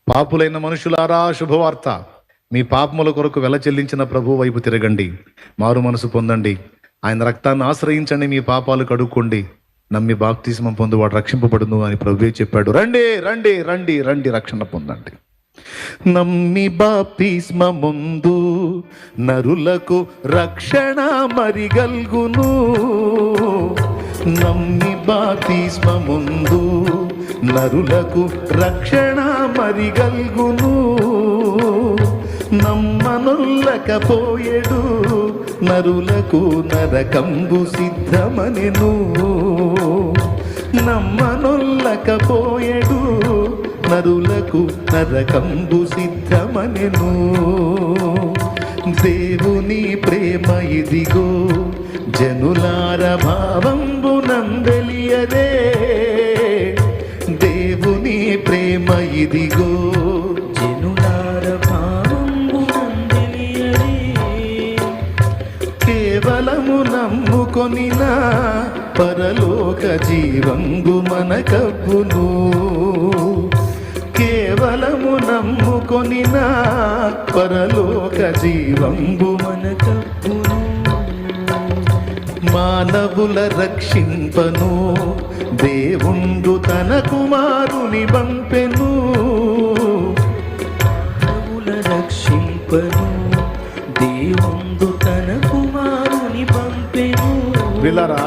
పాపులైన మనుషులారా, శుభవార్త, మీ పాపముల కొరకు వెల చెల్లించిన ప్రభు వైపు తిరగండి, మారు మనసు పొందండి, ఆయన రక్తాన్ని ఆశ్రయించండి, మీ పాపాలు కడుక్కోండి, నమ్మి బాప్తిస్మం పొందువాడు రక్షింపబడును అని ప్రభువే చెప్పాడు. రండి రండి రండి రండి, రక్షణ పొందండి. నమ్మి బాప్తిస్మముందు నరులకు రక్షణ మరిగల్గును. నమ్మి బాప్తిస్మముందు నరులకు రక్షణ మరిగల్గును. నమ్మనొల్లకపోయెడు నరులకు నరకంబు సిద్ధమనెను. నమ్మనొల్లకపోయెడు నరులకు నరకంబు సిద్ధమనెను. దేవుని ప్రేమ ఇదిగో జనులార భావంబునందెలియదే. దేవుని ప్రేమ ఇదిగో జనులార భావంబునందెలియదే. కేవలము నమ్ముకొనిన పరలోక జీవంబు మనకబ్బును. కేవలము నమ్ముకొనిన పరలోక జీవంబు మనకబ్బును. మానవుల రక్షింపను దేవుండు తన కుమారుని పంపెను. మానవుల రక్షింపను దేవుండు తన కుమారుని పంపెను. విలరా